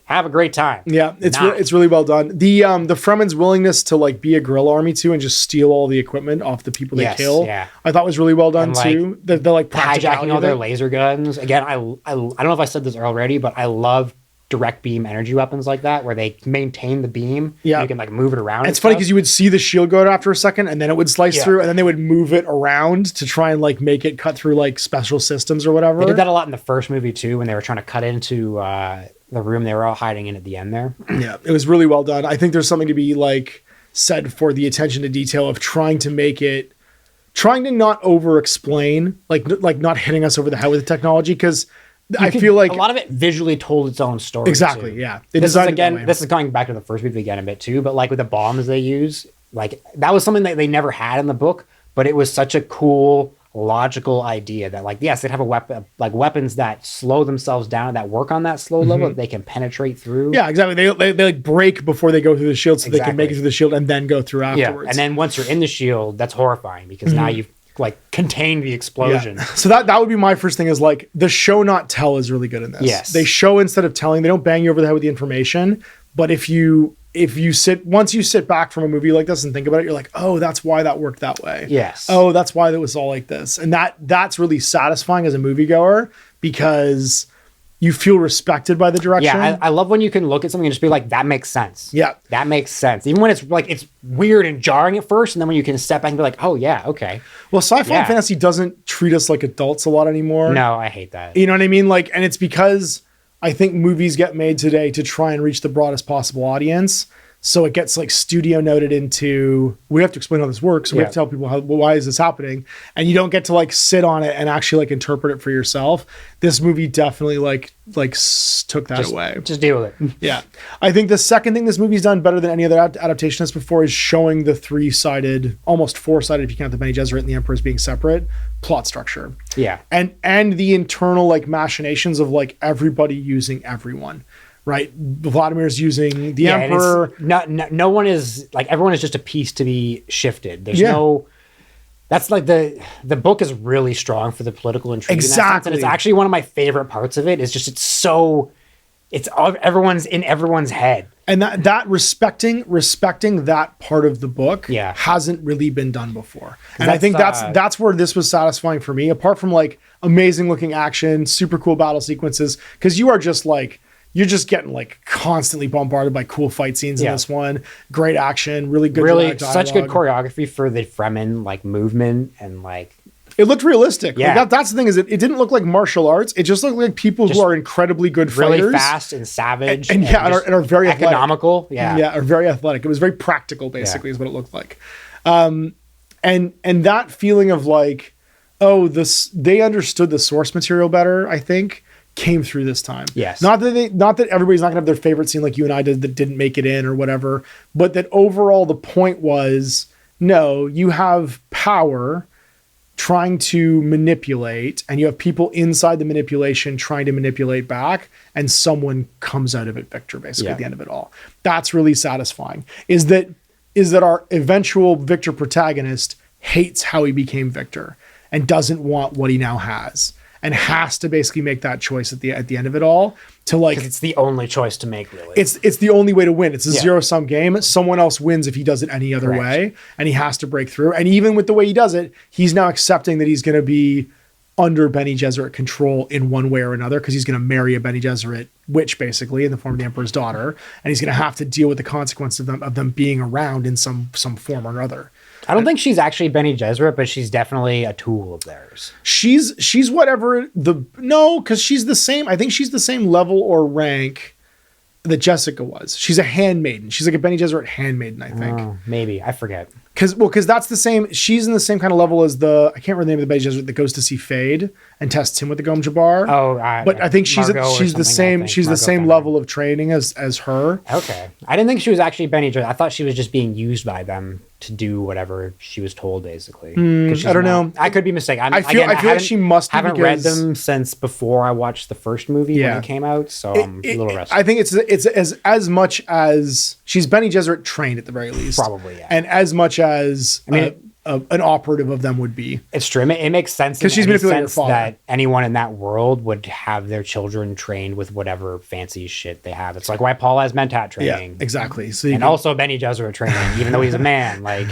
have a great time. Yeah, it's really well done. The Fremen's willingness to like be a guerrilla army too and just steal all the equipment off the people they kill, I thought was really well done too. The like hijacking all their laser guns. Again, I don't know if I said this already, but I love direct beam energy weapons like that, where they maintain the beam. You can like move it around. It's funny because you would see the shield go out after a second, and then it would slice through, and then they would move it around to try and like make it cut through like special systems or whatever. They did that a lot in the first movie too, when they were trying to cut into the room they were all hiding in at the end there. Yeah, it was really well done. I think there's something to be like said for the attention to detail of trying to not over explain, like not hitting us over the head with the technology, because I feel like a lot of it visually told its own story. Exactly. Too. Yeah. This is going back to the first movie again a bit too, but like with the bombs they use, like that was something that they never had in the book, but it was such a cool, logical idea that like, yes, they'd have a weapon, like weapons that slow themselves down, that work on that slow level that they can penetrate through. Yeah, exactly. They like break before they go through the shield, so they can make it through the shield and then go through afterwards. Yeah. And then once you're in the shield, that's horrifying because now you've like contained the explosion. So that would be my first thing, is like the show not tell is really good in this. Yes. They show instead of telling. They don't bang you over the head with the information, but once you sit back from a movie like this and think about it, you're like, oh, that's why that worked that way. Yes. Oh, that's why that was all like this. And that's really satisfying as a moviegoer, because you feel respected by the direction. Yeah, I love when you can look at something and just be like, that makes sense. Yeah. That makes sense. Even when it's like, it's weird and jarring at first, and then when you can step back and be like, oh yeah, okay. Well, sci-fi and fantasy doesn't treat us like adults a lot anymore. No, I hate that. You know what I mean? Like, and it's because I think movies get made today to try and reach the broadest possible audience. So it gets like studio noted into, we have to explain how this works. So we have to tell people why is this happening? And you don't get to like sit on it and actually like interpret it for yourself. This movie definitely took that away. Just deal with it. Yeah. I think the second thing this movie's done better than any other adaptation has before is showing the 3-sided, almost 4-sided if you count the Bene Gesserit and the Emperor as being separate, plot structure. Yeah. And the internal like machinations of like everybody using everyone. Right, Vladimir's using the Emperor. No one is like, everyone is just a piece to be shifted. There's no. That's like the book is really strong for the political intrigue. Exactly, and it's actually one of my favorite parts of it. It's everyone's in everyone's head, and that respecting that part of the book hasn't really been done before. And I think that's where this was satisfying for me. Apart from like amazing looking action, super cool battle sequences, because you're just getting like constantly bombarded by cool fight scenes in this one. Great action, really good dialogue. Such good choreography for the Fremen like movement, and like it looked realistic. Yeah, like that's the thing, is it didn't look like martial arts. It just looked like people who are incredibly good fighters, really fast and savage, and are very economical. Athletic. Are very athletic. It was very practical, basically, is what it looked like. And that feeling of like, oh, they understood the source material better, I think, came through this time. Yes. Not that everybody's not gonna have their favorite scene like you and I did that didn't make it in or whatever, but that overall the point was, no, you have power trying to manipulate, and you have people inside the manipulation trying to manipulate back, and someone comes out of it victor, basically, at the end of it all. That's really satisfying. Is that our eventual victor protagonist hates how he became victor. and doesn't want what he now has, and has to basically make that choice at the end of it all to like, 'Cause it's the only choice to make, really. it's the only way to win. It's a zero-sum game. Someone else wins if he does it any other way, and he has to break through. And even with the way he does it, he's now accepting that he's going to be under Bene Gesserit control in one way or another, because he's going to marry a Bene Gesserit witch, basically, in the form of the Emperor's daughter, and he's going to have to deal with the consequences of them being around in some form or other. I don't think she's actually Bene Gesserit, but she's definitely a tool of theirs. She's whatever because she's the same. I think she's the same level or rank that Jessica was. She's a handmaiden. She's like a Bene Gesserit handmaiden, I think. Oh, maybe. I forget. Because that's the same. She's in the same kind of level as I can't remember the name of the Bene Gesserit that goes to see Fade and tests him with the Gom Jabbar. Oh, but I think she's the same. She's the same level of training as her. Okay, I didn't think she was actually Bene Gesserit. I thought she was just being used by them to do whatever she was told, basically. I don't know. I could be mistaken. I feel like she must. Haven't read them since before I watched the first movie when it came out, so I'm a little rusty. I think it's as much as she's Bene Gesserit trained at the very least, probably, yeah. And as much as an operative of them would be. It's true. It makes sense because she's manipulating her father. That anyone in that world would have their children trained with whatever fancy shit they have. It's like why Paul has Mentat training. Yeah, exactly. So also Bene Gesserit training, even though he's a man. Like,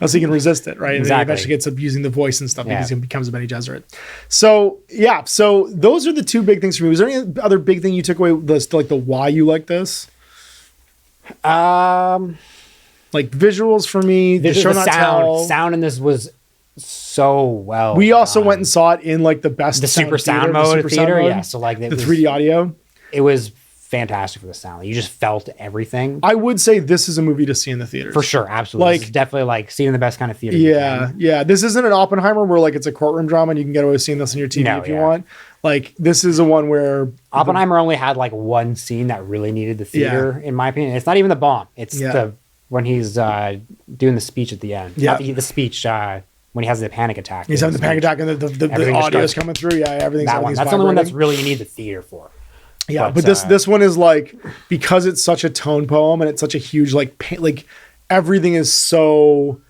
so he can resist it, right? Exactly. And then he eventually gets up using the voice and stuff because he becomes a Bene Gesserit. So yeah, so those are the two big things for me. Was there any other big thing you took away? Like the why you like this? Like visuals for me, the show not tell. Sound in this was so well. We also went and saw it in like the super sound mode theater. Yeah, so like the 3D audio. It was fantastic for the sound. You just felt everything. I would say this is a movie to see in the theaters for sure. Absolutely, like this is definitely like seeing the best kind of theater. Yeah. This isn't an Oppenheimer where like it's a courtroom drama and you can get away with seeing this on your TV if you want. Like this is a one where Oppenheimer only had like one scene that really needed the theater, in my opinion. It's not even the bomb. It's when he's doing the speech at the end. Yeah. Not the speech when he has the panic attack. He's having the panic attack and the audio is coming through. Yeah, everything's that one. That's the only one that's really you need the theater for. Yeah, but this one is like, because it's such a tone poem and it's such a huge like everything is so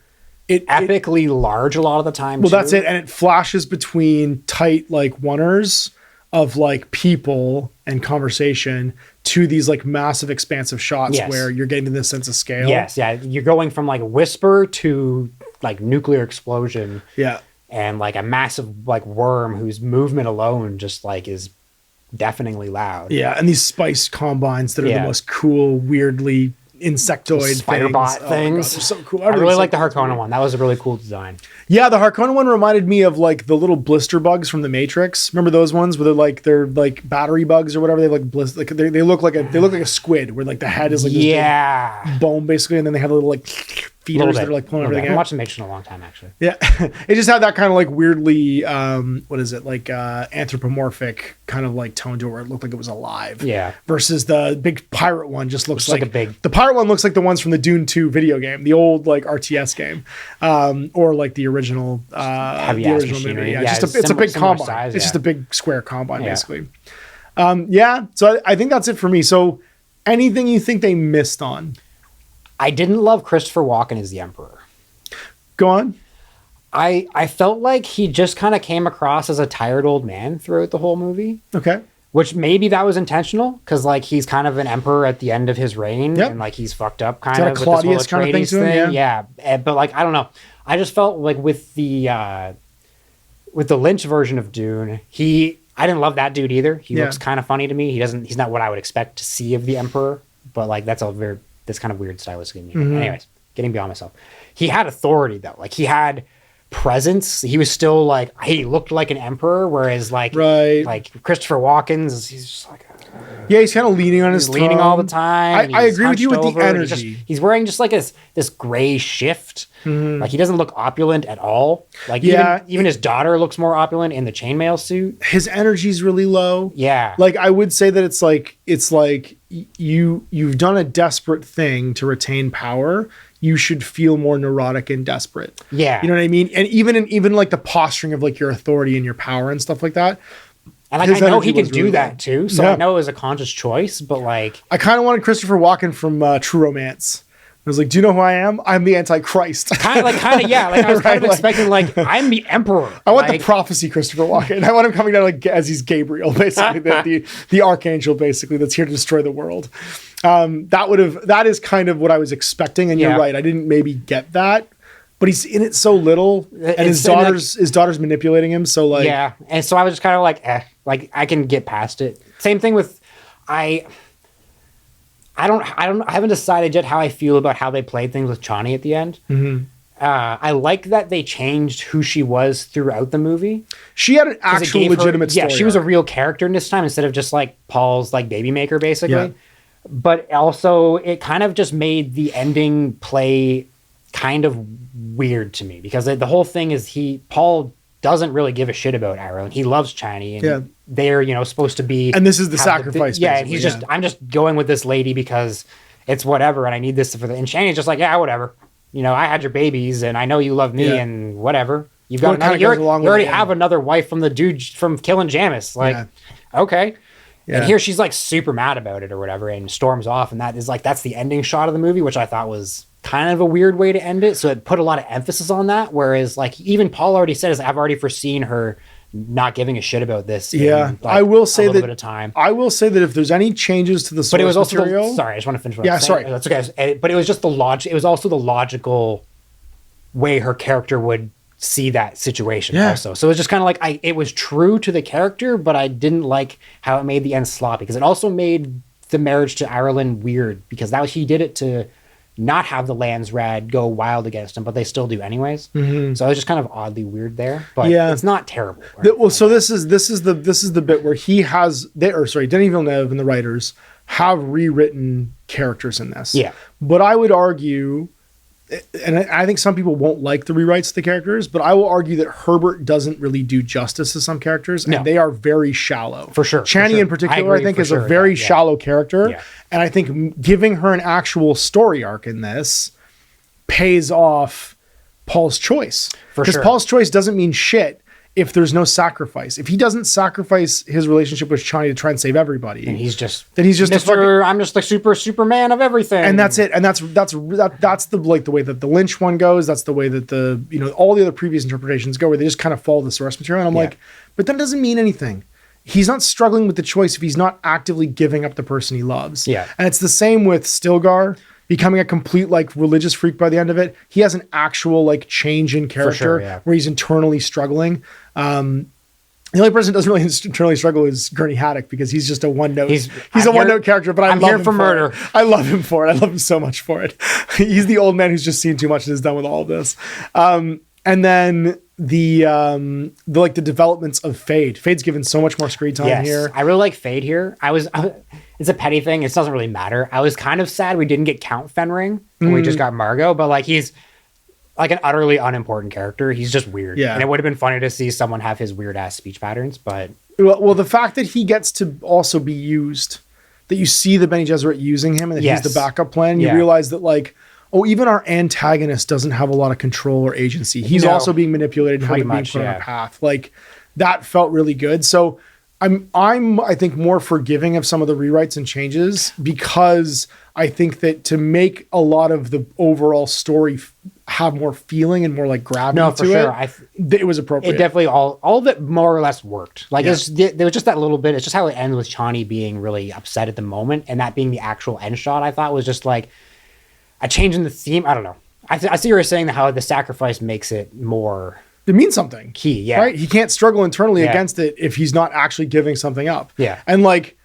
epically large a lot of the time. Well, that's it, and it flashes between tight like oneers of like people and conversation to these like massive expansive shots where you're getting this sense of scale. Yes, yeah, you're going from like whisper to like nuclear explosion. Yeah, and like a massive like worm whose movement alone just like is deafeningly loud. Yeah, and these spice combines that are the most cool, weirdly insectoid spider bot things. They're so cool. I really like the Harkonnen one. That was a really cool design. Yeah, the Harkonnen one reminded me of like the little blister bugs from the Matrix. Remember those ones where they're like battery bugs or whatever? They have like they look like a squid where like the head is like this bone basically, and then they have little like feeders that are like pulling everything out. I watched the Matrix in a long time actually. Yeah, it just had that kind of like weirdly what is it, like anthropomorphic kind of like tone to it where it looked like it was alive. Yeah. Versus the big pirate one just looks like a big. The pirate one looks like the ones from the Dune 2 video game, the old like RTS game, or like the original movie. Yeah, it's a big combine. Size, it's just a big square combine basically. So I think that's it for me. So anything you think they missed on? I didn't love Christopher Walken as the Emperor. Go on. I felt like he just kind of came across as a tired old man throughout the whole movie. Okay. Which maybe that was intentional because like he's kind of an emperor at the end of his reign and like he's fucked up kind of with Claudius this whole kind of thing to him, yeah. But like I don't know. I just felt like with the Lynch version of Dune, I didn't love that dude either. He looks kind of funny to me. He's not what I would expect to see of the Emperor, but like that's kind of weird stylistic. Mm-hmm. Anyways, getting beyond myself. He had authority though. Like he had presence. He was still like he looked like an emperor, whereas like Christopher Walken's, he's just like he's kind of leaning on his throne. Leaning all the time. I agree with you with the energy. He's wearing just like this gray shift. Mm-hmm. Like he doesn't look opulent at all. Like even his daughter looks more opulent in the chainmail suit. His energy's really low. Yeah. Like I would say that it's like you've done a desperate thing to retain power. You should feel more neurotic and desperate. Yeah. You know what I mean? And even like the posturing of like your authority and your power and stuff like that. And like I know he can do that too. So I know it was a conscious choice, but like I kind of wanted Christopher Walken from True Romance. was like, do you know who I am? I'm the Antichrist. Yeah. Like I was kind of expecting, like, I'm the emperor. I want the prophecy Christopher Walken. I want him coming down like as he's Gabriel, basically, the archangel, basically, that's here to destroy the world. That is kind of what I was expecting, and you're right. I didn't maybe get that, but he's in it so little, and his daughter's manipulating him. So like, yeah, and so I was just kind of like I can get past it. Same thing with I haven't decided yet how I feel about how they played things with Chani at the end. Mm-hmm. I like that they changed who she was throughout the movie. She had an actual legitimate story. Yeah, she was a real character in this time instead of just like Paul's like baby maker, basically. Yeah. But also, it kind of just made the ending play kind of weird to me because the whole thing is Paul doesn't really give a shit about Ireland. He loves Chani, and they're supposed to be. And this is the sacrifice. And he's just I'm just going with this lady because it's whatever, and I need this for the. And Chani's just like, yeah, whatever. I had your babies, and I know you love me, and whatever. You've got another. You already have another wife from the dude from killing Jamis. Like, okay. Yeah. And here she's like super mad about it or whatever, and storms off, and that's the ending shot of the movie, which I thought was kind of a weird way to end it. So it put a lot of emphasis on that. Whereas like even Paul already said, I've already foreseen her not giving a shit about this. Yeah, in, like, I will say that. Bit of time. I will say that if there's any changes to the source material, sorry, I just want to finish. Yeah, sorry, that's okay. But it was just the logic. It was also the logical way her character would see that situation. Yeah. Also, so it was just kind of like it was true to the character, but I didn't like how it made the end sloppy because it also made the marriage to Ireland weird because he did it to not have the Landsraad go wild against him, but they still do anyways. Mm-hmm. So it was just kind of oddly weird there, but it's not terrible. This is the bit where Denis Villeneuve and the writers have rewritten characters in this. Yeah, but I would argue, and I think some people won't like the rewrites of the characters, but I will argue that Herbert doesn't really do justice to some characters, and they are very shallow. For sure. Chani in particular, I think, is a very shallow character. Yeah. And I think giving her an actual story arc in this pays off Paul's choice. Because Paul's choice doesn't mean shit if there's no sacrifice. If he doesn't sacrifice his relationship with Chani to try and save everybody, and he's just I'm just the Superman of everything. And that's it. And that's the way that the Lynch one goes. That's the way that the all the other previous interpretations go, where they just kind of follow the source material. And I'm like, but that doesn't mean anything. He's not struggling with the choice if he's not actively giving up the person he loves. Yeah. And it's the same with Stilgar becoming a complete like religious freak by the end of it. He has an actual like change in character where he's internally struggling. The only person who doesn't really internally struggle is Gurney Haddock because he's just a one-note. He's a one-note character, but I'm here for murder. I love him for it. I love him so much for it. He's the old man who's just seen too much and is done with all of this. And then the developments of Fade. Fade's given so much more screen time here. I really like Fade here. It's a petty thing. It doesn't really matter. I was kind of sad we didn't get Count Fenring. We just got Margot, but like he's like an utterly unimportant character. He's just weird. Yeah. And it would have been funny to see someone have his weird ass speech patterns, but well, the fact that he gets to also be used, that you see the Bene Gesserit using him and that he's the backup plan, you realize that like, oh, even our antagonist doesn't have a lot of control or agency. He's also being manipulated and being put on a path. Like that felt really good. So I'm I think more forgiving of some of the rewrites and changes because I think that to make a lot of the overall story have more feeling and more like gravity it was appropriate. It definitely all of it more or less worked. Like there was just that little bit. It's just how it ends with Chani being really upset at the moment and that being the actual end shot. I thought was just like a change in the theme. I don't know. I see you were saying how the sacrifice makes it more. It means something. Key, right? He can't struggle internally against it if he's not actually giving something up. Yeah. And like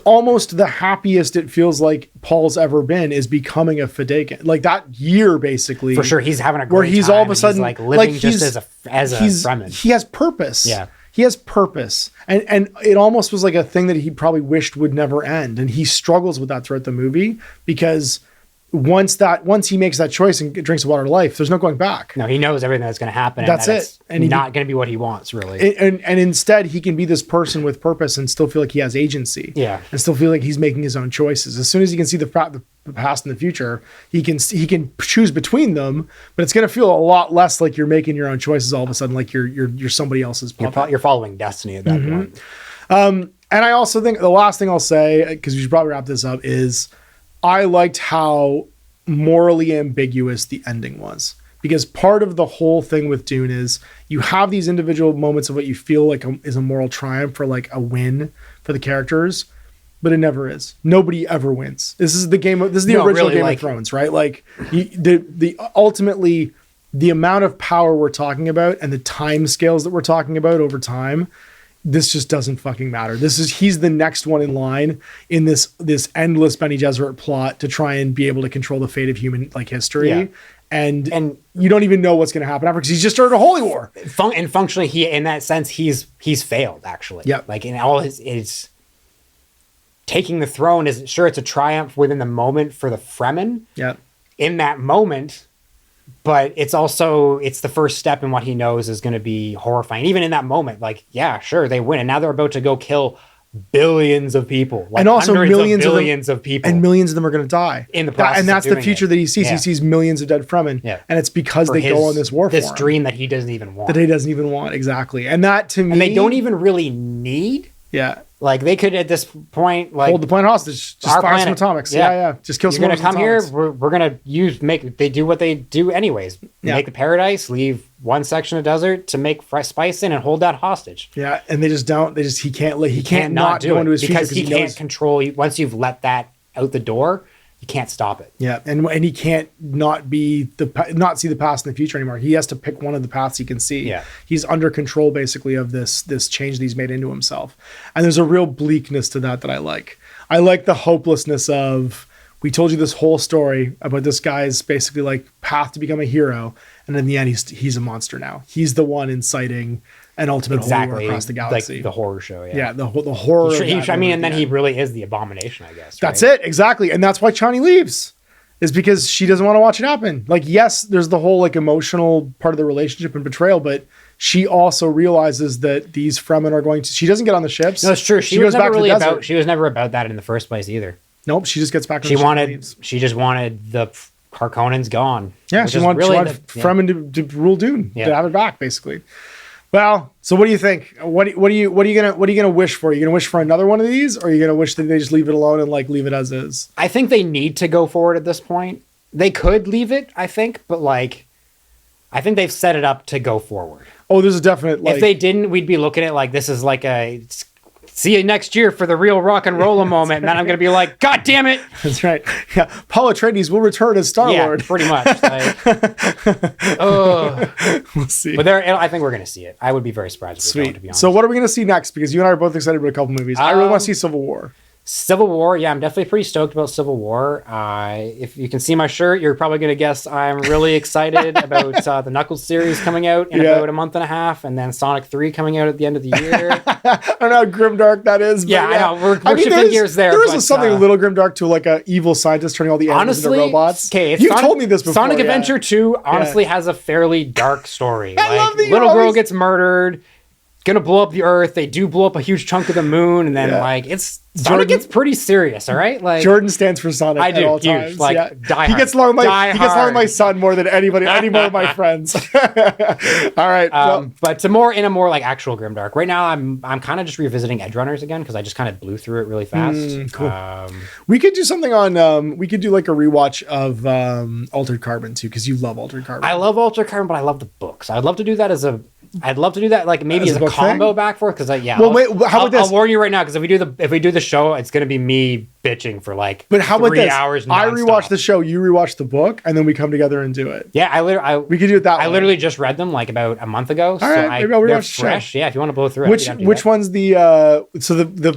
almost the happiest it feels like Paul's ever been is becoming a Fedaykin. Like that year, basically. For sure, he's having a great where he's time all of a sudden like living just as a Fremen. He has purpose. Yeah. He has purpose. And it almost was like a thing that he probably wished would never end. And he struggles with that throughout the movie because once he makes that choice and drinks the water of life, there's no going back. No, he knows everything that's going to happen. That's it. And he's not going to be what he wants, really. And instead, he can be this person with purpose and still feel like he has agency. Yeah. And still feel like he's making his own choices. As soon as he can see the past and the future, he can choose between them. But it's going to feel a lot less like you're making your own choices all of a sudden, like you're somebody else's puppet. You're following destiny at that point. And I also think the last thing I'll say, because we should probably wrap this up, is I liked how morally ambiguous the ending was. Because part of the whole thing with Dune is you have these individual moments of what you feel like is a moral triumph or like a win for the characters, but it never is. Nobody ever wins. This is the original really, Game of Thrones, right? Like ultimately the amount of power we're talking about and the time scales that we're talking about over time, this just doesn't fucking matter. He's the next one in line in this endless Bene Gesserit plot to try and be able to control the fate of human like history. Yeah. And you don't even know what's going to happen after because he's just started a holy war. And functionally, in that sense, he's failed actually. Yeah. Like in all his taking the throne it's a triumph within the moment for the Fremen. Yeah. In that moment, but it's the first step in what he knows is going to be horrifying. Even in that moment, like, yeah, sure, they win, and now they're about to go kill billions of people, like and also billions of people, and millions of them are going to die in the process. And that's the future that he sees. Yeah. He sees millions of dead Fremen, and it's because they go on this war, this dream that he doesn't even want, exactly. And that to me, and they don't even really need. Yeah. Like they could at this point like hold the planet hostage, just fire some atomics. Yeah. Just kill some. You're gonna come here. We're gonna they do what they do anyways. Yeah. Make the paradise. Leave one section of desert to make spice in and hold that hostage. Yeah, and they just don't. He can't not go into his because future he can't control. Once you've let that out the door, you can't stop it. Yeah, and he can't not see the past and the future anymore. He has to pick one of the paths he can see. Yeah, he's under control basically of this change that he's made into himself, and there's a real bleakness to that I like. I like the hopelessness of, we told you this whole story about this guy's basically like path to become a hero, and in the end he's a monster now. He's the one inciting an ultimate horror across the galaxy. Like the horror show, yeah. The horror. And then he really is the abomination, I guess. That's it, exactly. And that's why Chani leaves, is because she doesn't want to watch it happen. Like, yes, there's the whole like emotional part of the relationship and betrayal, but she also realizes that these Fremen are going to. She doesn't get on the ships. No, it's true. She was never about that in the first place either. Nope, she just gets back. She just wanted the Harkonnens gone. Yeah, she wanted Fremen to rule Dune, to have it back, basically. Well, so what do you think? What are you gonna wish for? Are you gonna wish for another one of these, or are you gonna wish that they just leave it alone and like leave it as is? I think they need to go forward at this point. They could leave it, I think, but like, I think they've set it up to go forward. Oh, there's a definite. Like, if they didn't, we'd be looking at like this is like a see you next year for the real rock and roll moment, and then I'm gonna be like, God damn it! That's right. Yeah, Paul Atreides will return as Star-Lord. Yeah, pretty much. We'll see. But I think we're gonna see it. I would be very surprised if they don't, to be honest. So what are we gonna see next? Because you and I are both excited about a couple movies. I really want to see Civil War. Civil War, yeah, I'm definitely pretty stoked about Civil War. If you can see my shirt, you're probably going to guess I'm really excited about the Knuckles series coming out in about a month and a half, and then Sonic 3 coming out at the end of the year. I don't know how grimdark that is. But I know. We're shifting gears there. There is something a little grimdark to like an evil scientist turning all the animals into robots. Okay, you've told me this before. Sonic Adventure 2 honestly has a fairly dark story. I love the little girl gets murdered. Gonna blow up the Earth. They do blow up a huge chunk of the moon, and then Sonic gets pretty serious. All right, like Jordan stands for Sonic at all times. Die hard. He gets along with my son more than any more of my friends. All right, but in a more like actual grimdark. Right now, I'm kind of just revisiting Edge Runners again because I just kind of blew through it really fast. Cool. We could do something on. We could do like a rewatch of Altered Carbon too, because you love Altered Carbon. I love Altered Carbon, but I love the books. I'd love to do that like maybe as a combo back for it, because I'll warn you right now, because if we do the show, it's going to be me bitching for like 3 hours nonstop. I rewatch the show, you rewatch the book, and then we come together and do it. Yeah, we could do it that way. I literally just read them like about a month ago. All right, maybe I'll rewatch the fresh. show. Yeah, if you want to blow through it. Which one's the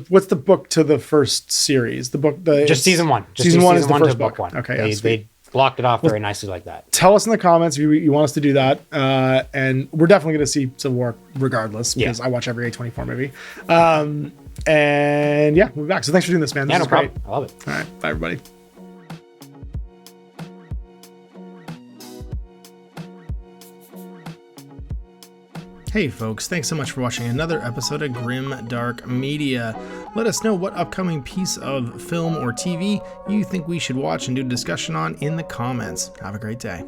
what's the book to the first series? Just season 1. Season 1 is the first book. One. Okay, they blocked it off very nicely like that. Tell us in the comments if you want us to do that, and we're definitely going to see Civil War regardless, because I watch every A24 movie. And yeah, we'll be back. So thanks for doing this, man. This is great. I love it. All right, bye everybody. Hey folks, thanks so much for watching another episode of Grimdark Media. Let us know what upcoming piece of film or TV you think we should watch and do a discussion on in the comments. Have a great day.